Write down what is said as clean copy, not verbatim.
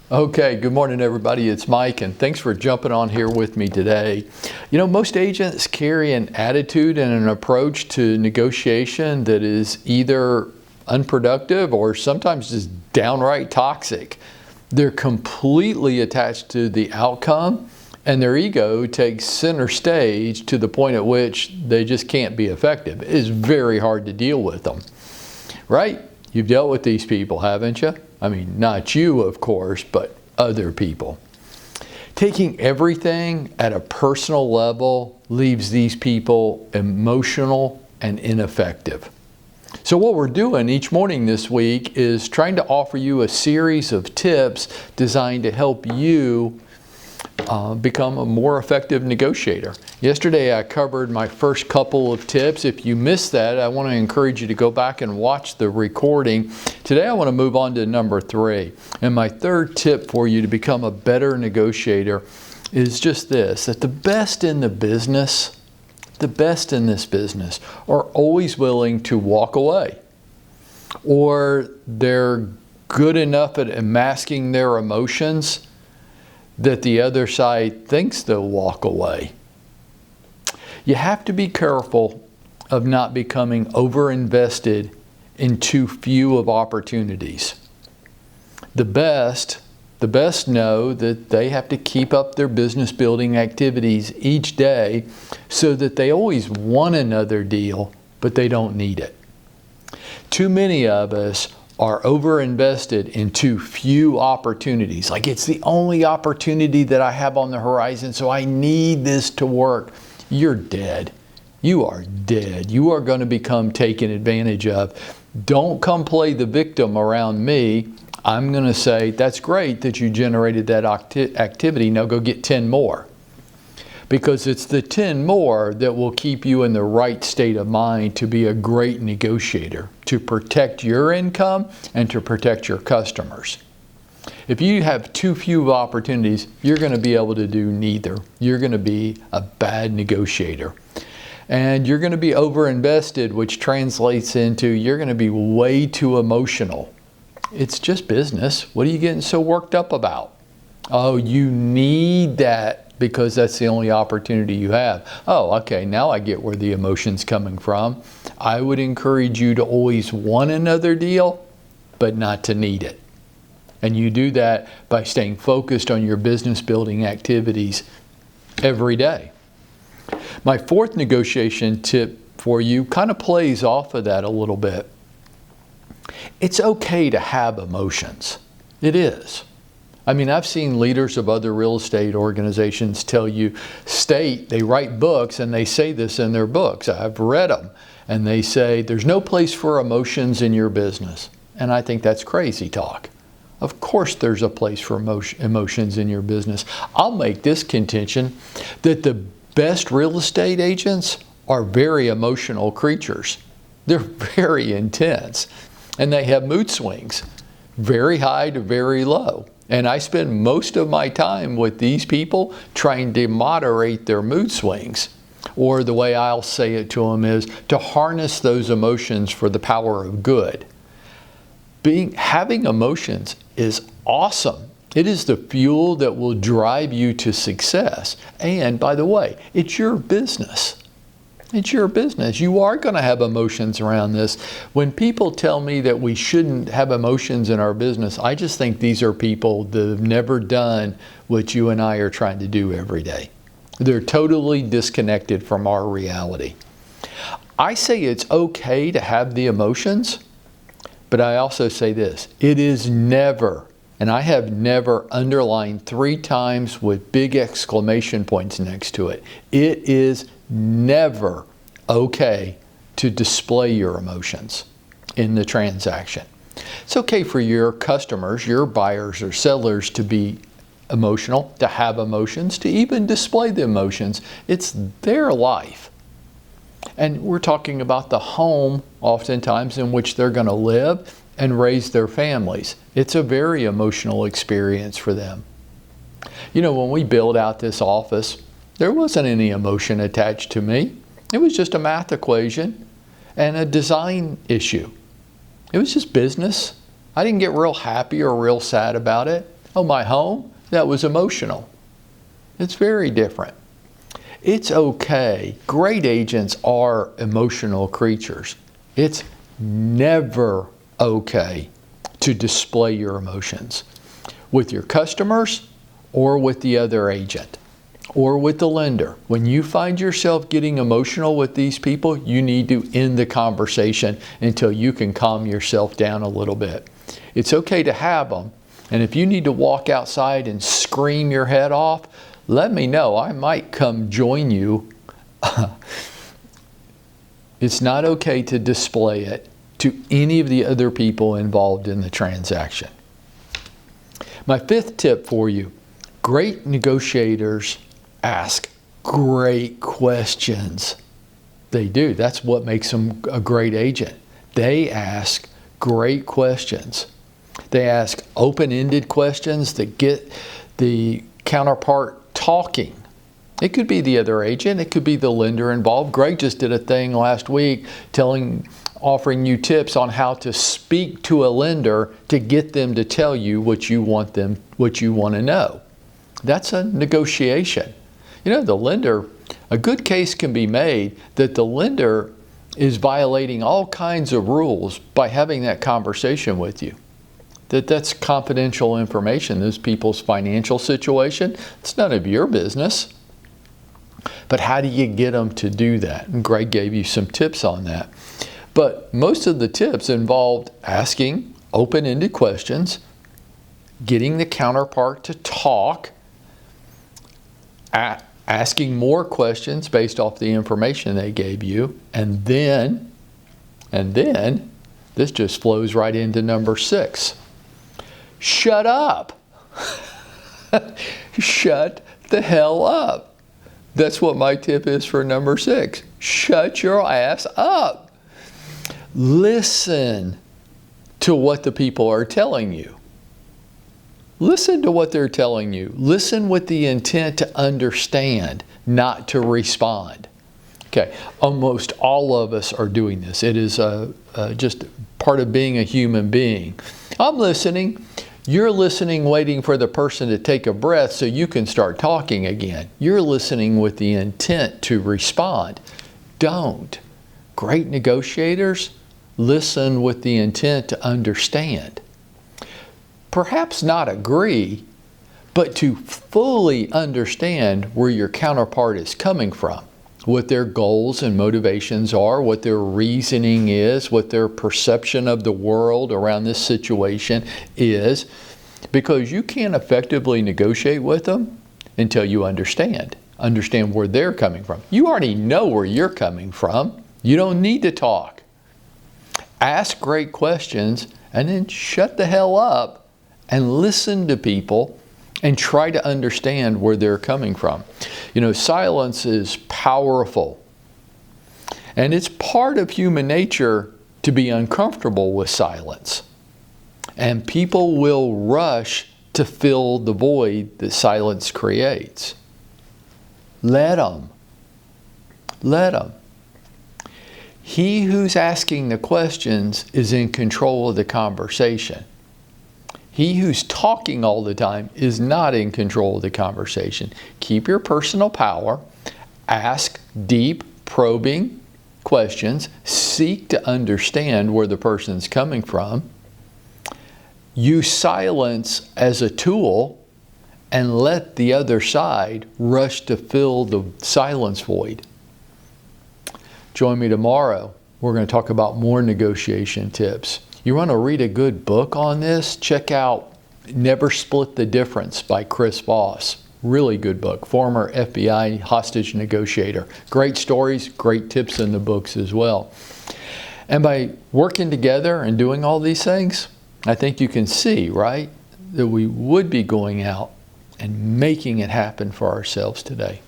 Okay, good morning everybody. It's Mike and thanks for jumping on here with me today. You know, most agents carry an attitude and an approach to negotiation that is either unproductive or sometimes just downright toxic. They're completely attached to the outcome and their ego takes center stage to the point at which they just can't be effective. It's very hard to deal with them, right? You've dealt with these people, haven't you? I mean, not you, of course, but other people. Taking everything at a personal level leaves these people emotional and ineffective. So what we're doing each morning this week is trying to offer you a series of tips designed to help you become a more effective negotiator. Yesterday I covered my first couple of tips. If you missed that, I want to encourage you to go back and watch the recording. Today I want to move on to number 3. And my third tip for you to become a better negotiator is just this, that the best in this business are always willing to walk away. Or they're good enough at masking their emotions that the other side thinks they'll walk away. You have to be careful of not becoming over-invested in too few of opportunities. The best know that they have to keep up their business building activities each day so that they always want another deal, but they don't need it. Too many of us are over-invested in too few opportunities. Like it's the only opportunity that I have on the horizon, so I need this to work. You're dead. You are dead. You are going to become taken advantage of. Don't come play the victim around me. I'm going to say, that's great that you generated that activity. Now go get 10 more. Because it's the 10 more that will keep you in the right state of mind to be a great negotiator, to protect your income and to protect your customers. If you have too few opportunities, you're going to be able to do neither. You're going to be a bad negotiator. And you're going to be over-invested, which translates into you're going to be way too emotional. It's just business. What are you getting so worked up about? Oh, you need that because that's the only opportunity you have. Oh, okay, now I get where the emotion's coming from. I would encourage you to always want another deal, but not to need it. And you do that by staying focused on your business building activities every day. My fourth negotiation tip for you kind of plays off of that a little bit. It's okay to have emotions. It is. I mean, I've seen leaders of other real estate organizations tell you, they write books and they say this in their books. I've read them. And they say, there's no place for emotions in your business. And I think that's crazy talk. Of course there's a place for emotions in your business. I'll make this contention that the best real estate agents are very emotional creatures. They're very intense. And they have mood swings, very high to very low. And I spend most of my time with these people trying to moderate their mood swings. Or the way I'll say it to them is to harness those emotions for the power of good. Having emotions is awesome. It is the fuel that will drive you to success. And by the way, it's your business. It's your business. You are going to have emotions around this. When people tell me that we shouldn't have emotions in our business, I just think these are people that have never done what you and I are trying to do every day. They're totally disconnected from our reality. I say it's okay to have the emotions, but I also say this, it is never, and I have never underlined 3 times with big exclamation points next to it, it is never okay to display your emotions in the transaction. It's okay for your customers, your buyers or sellers to be emotional, to have emotions, to even display the emotions. It's their life. And we're talking about the home oftentimes in which they're going to live and raise their families. It's a very emotional experience for them. You know, when we built out this office, there wasn't any emotion attached to me. It was just a math equation and a design issue. It was just business. I didn't get real happy or real sad about it. Oh, my home? That was emotional. It's very different. It's okay. Great agents are emotional creatures. It's never okay to display your emotions with your customers or with the other agent or with the lender. When you find yourself getting emotional with these people, you need to end the conversation until you can calm yourself down a little bit. It's okay to have them, and if you need to walk outside and scream your head off, let me know. I might come join you. It's not okay to display it to any of the other people involved in the transaction. My fifth tip for you, great negotiators ask great questions. They do. That's what makes them a great agent. They ask great questions. They ask open-ended questions that get the counterpart talking. It could be the other agent. It could be the lender involved. Greg just did a thing last week offering you tips on how to speak to a lender to get them to tell you what you want to know. That's a negotiation. You know, the lender, a good case can be made that the lender is violating all kinds of rules by having that conversation with you. That's confidential information. Those people's financial situation, it's none of your business. But how do you get them to do that? And Greg gave you some tips on that. But most of the tips involved asking open-ended questions, getting the counterpart to talk, asking more questions based off the information they gave you, and then this just flows right into number 6. Shut up. Shut the hell up. That's what my tip is for number 6. Shut your ass up. Listen to what the people are telling you. Listen to what they're telling you. Listen with the intent to understand, not to respond. Okay, almost all of us are doing this. It is just part of being a human being. I'm listening. You're listening, waiting for the person to take a breath so you can start talking again. You're listening with the intent to respond. Don't. Great negotiators listen with the intent to understand. Perhaps not agree, but to fully understand where your counterpart is coming from, what their goals and motivations are, what their reasoning is, what their perception of the world around this situation is, because you can't effectively negotiate with them until you understand where they're coming from. You already know where you're coming from. You don't need to talk. Ask great questions and then shut the hell up and listen to people and try to understand where they're coming from. You know, silence is powerful. And it's part of human nature to be uncomfortable with silence. And people will rush to fill the void that silence creates. Let them. Let them. He who's asking the questions is in control of the conversation. He who's talking all the time is not in control of the conversation. Keep your personal power. Ask deep, probing questions. Seek to understand where the person's coming from. Use silence as a tool and let the other side rush to fill the silence void. Join me tomorrow. We're going to talk about more negotiation tips. You want to read a good book on this? Check out Never Split the Difference by Chris Voss. Really good book. Former FBI hostage negotiator. Great stories, great tips in the books as well. And by working together and doing all these things, I think you can see, right, that we would be going out and making it happen for ourselves today.